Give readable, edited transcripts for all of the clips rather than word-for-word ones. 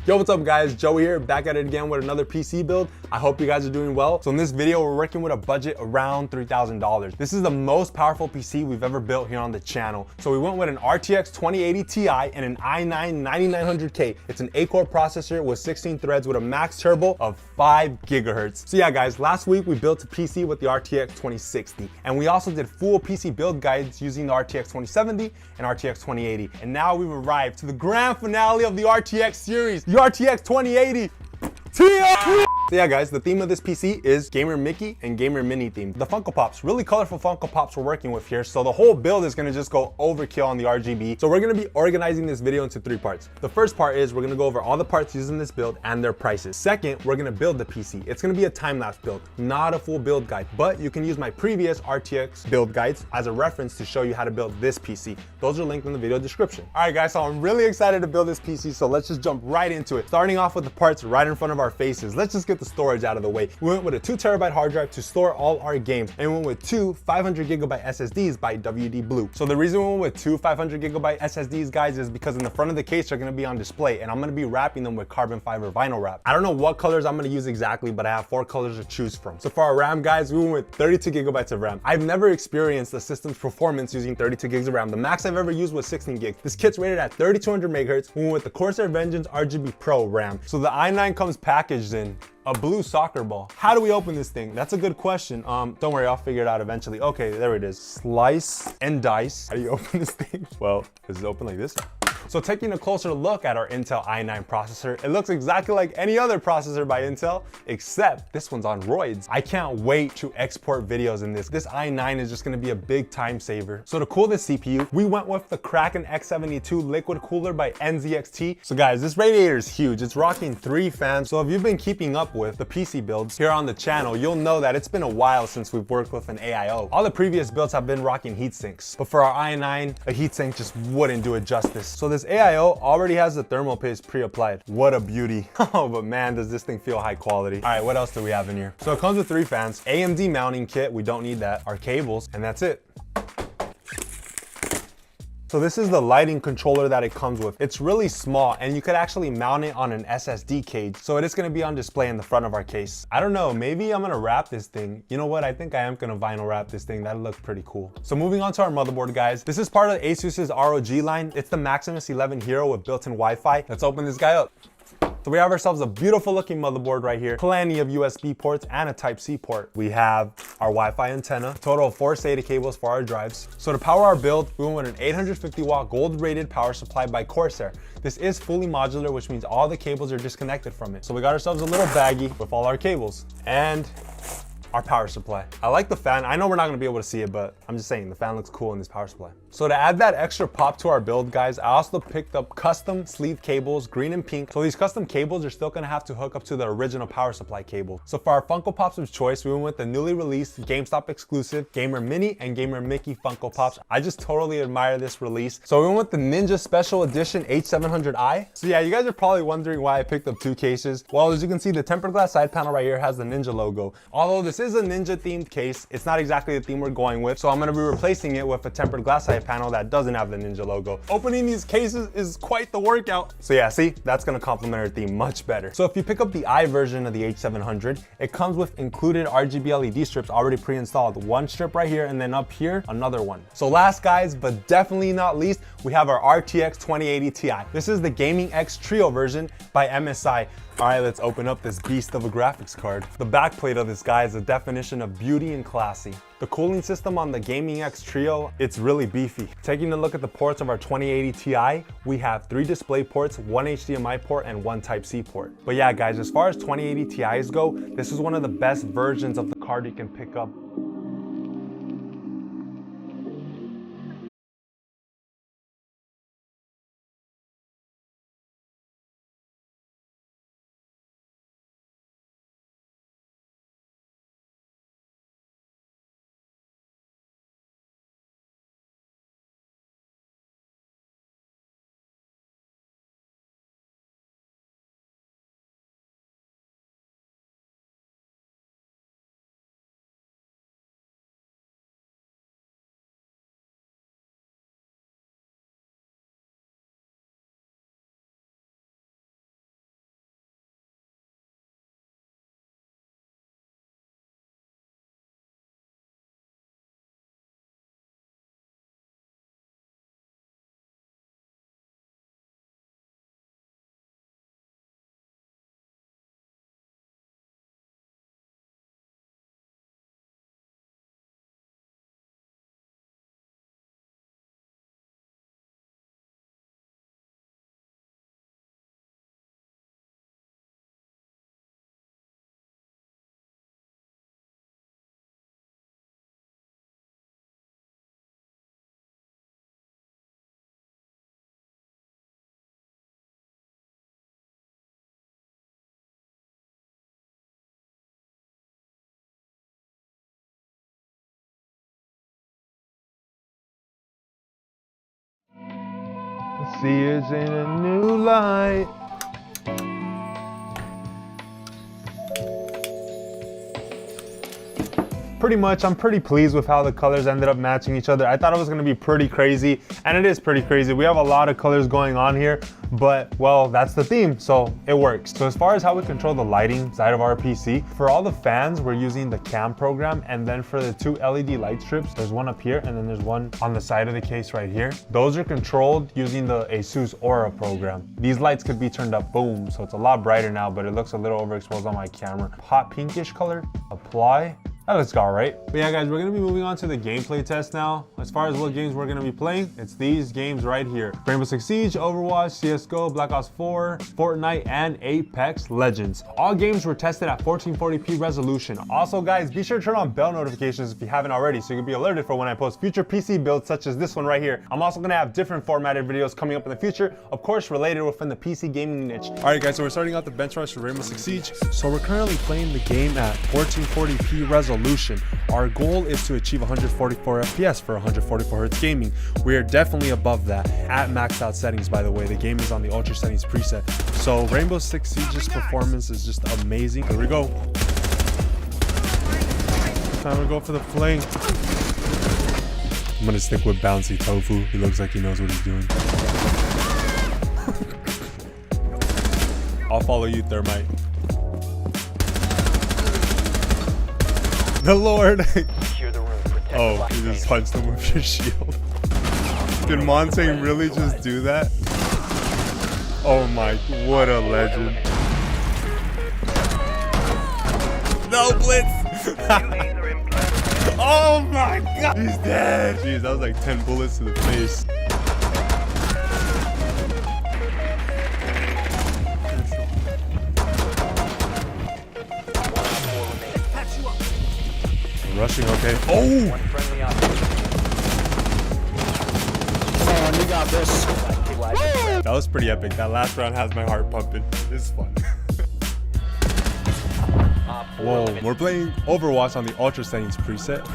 Yo, what's up guys? Joey here, back at it again with another PC build. I hope you guys are doing well. So in this video, we're working with a budget around $3,000. This is the most powerful PC we've ever built here on the channel. So we went with an RTX 2080 Ti and an i9-9900K. It's an 8-core processor with 16 threads with a max turbo of 5 gigahertz. So yeah guys, last week we built a PC with the RTX 2060. And we also did full PC build guides using the RTX 2070 and RTX 2080. And now we've arrived to the grand finale of the RTX series, the RTX 2080 Ti. So yeah guys, the theme of this PC is Gamer Mickey and Gamer Minnie theme. The Funko Pops, really colorful Funko Pops we're working with here. So the whole build is gonna just go overkill on the RGB. So we're gonna be organizing this video into 3 parts. The first part is we're gonna go over all the parts used in this build and their prices. Second, we're gonna build the PC. It's gonna be a time-lapse build, not a full build guide, but you can use my previous RTX build guides as a reference to show you how to build this PC. Those are linked in the video description. All right guys, so I'm really excited to build this PC, so let's just jump right into it. Starting off with the parts right in front of our faces. Let's just get the storage out of the way. We went with a 2TB hard drive to store all our games, and we went with 2 500GB SSDs by WD Blue. So the reason we went with 2 500GB SSDs, guys, is because in the front of the case they're going to be on display, and I'm going to be wrapping them with carbon fiber vinyl wrap. I don't know what colors I'm going to use exactly, but I have 4 colors to choose from. So for our RAM, guys, we went with 32GB of RAM. I've never experienced the system's performance using 32 gigs of RAM. The max I've ever used was 16 gigs. This kit's rated at 3200 MHz. We went with the CORSAIR Vengeance RGB Pro RAM. So the i9 comes packaged in a blue soccer ball. How do we open this thing? That's a good question. Don't worry, I'll figure it out eventually. Okay, there it is. Slice and dice. How do you open this thing? Well, does it open like this? So taking a closer look at our Intel i9 processor, it looks exactly like any other processor by Intel, except this one's on roids. I can't wait to export videos in this. This i9 is just gonna be a big time saver. So to cool this CPU, we went with the Kraken X72 liquid cooler by NZXT. So guys, this radiator is huge. It's rocking 3 fans. So if you've been keeping up with the PC builds here on the channel, you'll know that it's been a while since we've worked with an AIO. All the previous builds have been rocking heat sinks, but for our i9, a heat sink just wouldn't do it justice. So this AIO already has the thermal paste pre-applied. What a beauty. Oh, but man, does this thing feel high quality. All right, what else do we have in here? So it comes with 3 fans, AMD mounting kit, we don't need that, our cables, and that's it. So this is the lighting controller that it comes with. It's really small and you could actually mount it on an SSD cage. So it is gonna be on display in the front of our case. I don't know, maybe I'm gonna wrap this thing. You know what, I think I am gonna vinyl wrap this thing. That'll look pretty cool. So moving on to our motherboard, guys. This is part of ASUS's ROG line. It's the Maximus 11 Hero with built-in Wi-Fi. Let's open this guy up. So we have ourselves a beautiful looking motherboard right here. Plenty of USB ports and a Type-C port. We have our Wi-Fi antenna, total of 4 SATA cables for our drives. So to power our build, we went with an 850 watt gold rated power supply by CORSAIR. This is fully modular, which means all the cables are disconnected from it. So we got ourselves a little baggie with all our cables and our power supply. I like the fan. I know we're not gonna be able to see it, but I'm just saying the fan looks cool in this power supply. So to add that extra pop to our build, guys, I also picked up custom sleeve cables, green and pink. So these custom cables are still gonna have to hook up to the original power supply cable. So for our Funko Pops of choice, we went with the newly released GameStop exclusive Gamer Minnie and Gamer Mickey Funko Pops. I just totally admire this release. So we went with the Ninja Special Edition H700i. So yeah, you guys are probably wondering why I picked up 2 cases. Well, as you can see, the tempered glass side panel right here has the Ninja logo. Although this is a Ninja themed case, it's not exactly the theme we're going with. So I'm gonna be replacing it with a tempered glass side panel that doesn't have the Ninja logo. Opening these cases is quite the workout. So yeah, see, that's gonna complement our theme much better. So if you pick up the i version of the H700, it comes with included RGB LED strips already pre-installed. 1 strip right here, and then up here, another one. So last, guys, but definitely not least, we have our RTX 2080 Ti. This is the Gaming X Trio version by MSI. All right, let's open up this beast of a graphics card. The backplate of this guy is a definition of beauty and classy. The cooling system on the Gaming X Trio, it's really beefy. Taking a look at the ports of our 2080 Ti, we have 3 display ports, 1 HDMI port, and 1 Type-C port. But yeah, guys, as far as 2080 Ti's go, this is one of the best versions of the card you can pick up. See us in a new light. Pretty much, I'm pretty pleased with how the colors ended up matching each other. I thought it was gonna be pretty crazy, and it is pretty crazy. We have a lot of colors going on here, but well, that's the theme, so it works. So as far as how we control the lighting side of our PC, for all the fans, we're using the cam program, and then for the 2 LED light strips, there's one up here, and then there's one on the side of the case right here. Those are controlled using the ASUS Aura program. These lights could be turned up, boom, so it's a lot brighter now, but it looks a little overexposed on my camera. Hot pinkish color, apply. That looks all right. But yeah, guys, we're gonna be moving on to the gameplay test now. As far as what games we're gonna be playing, it's these games right here. Rainbow Six Siege, Overwatch, CSGO, Black Ops 4, Fortnite, and Apex Legends. All games were tested at 1440p resolution. Also, guys, be sure to turn on bell notifications if you haven't already, so you can be alerted for when I post future PC builds such as this one right here. I'm also gonna have different formatted videos coming up in the future, of course, related within the PC gaming niche. All right, guys, so we're starting out the bench rush for Rainbow Six Siege. So we're currently playing the game at 1440p resolution. Our goal is to achieve 144 FPS for 144 Hz gaming. We are definitely above that at maxed out settings, by the way. The game is on the ultra settings preset. So Rainbow Six Siege's performance is just amazing. Here we go. Time to go for the flank. I'm gonna stick with Bouncy Tofu. He looks like he knows what he's doing. I'll follow you, Thermite. The Lord. Oh, you just punched him with your shield. Did Montaigne really just do that? Oh my, what a legend. No blitz. Oh my god. He's dead. Jeez, that was like 10 bullets to the face. Rushing, okay. Oh! Come on, you got this. That was pretty epic. That last round has my heart pumping. This is fun. Whoa, we're playing Overwatch on the ultra settings preset.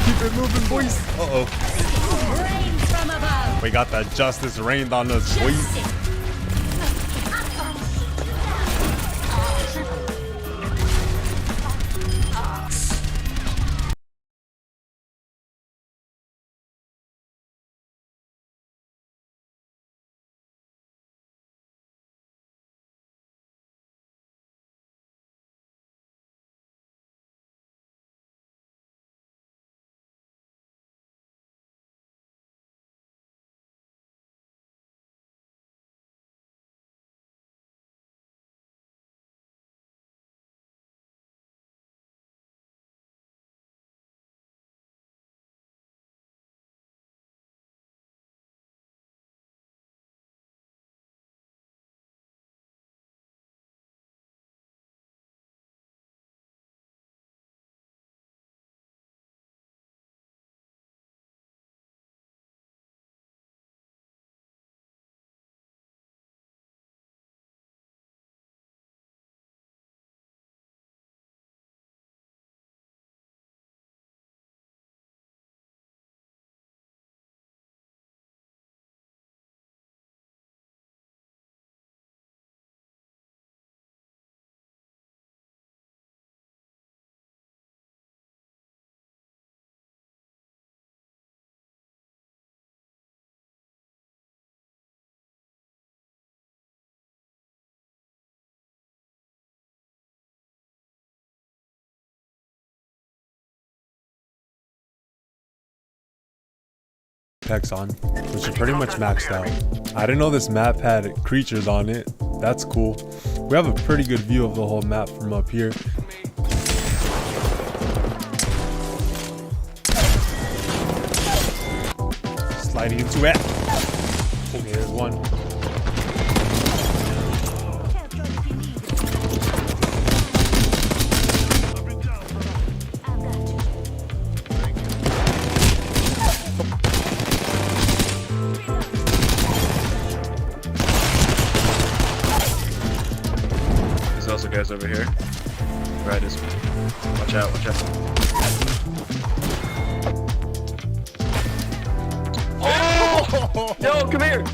Keep it moving, boys. Uh-oh. We got that justice rained on us, boys. Apex on, which is pretty much maxed out. I didn't know this map had creatures on it. That's cool. We have a pretty good view of the whole map from up here. Sliding into it. Okay, there's one. guys over here. Right this way. Watch out, watch out. Oh! Yo, come here!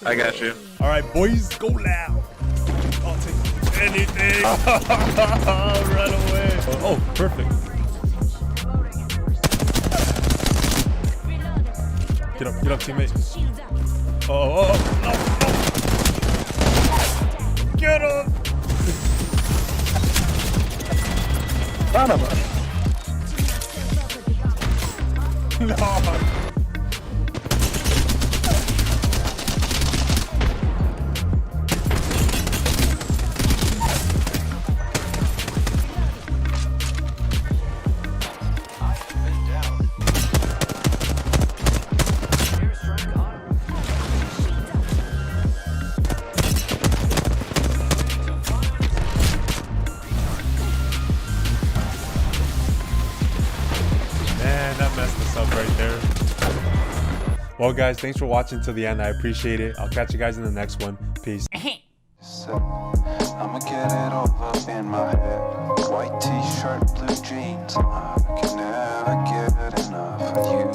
I got you. All right, boys, go loud. I'll take anything. Run away. Oh, perfect. Get up, teammate. Oh, no. Get him. Son of a. No. Well, guys, thanks for watching till the end. I appreciate it. I'll catch you guys in the next one. Peace. I'ma get it over in my head. White t-shirt, blue jeans. I can never get enough of you.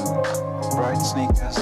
Bright sneakers.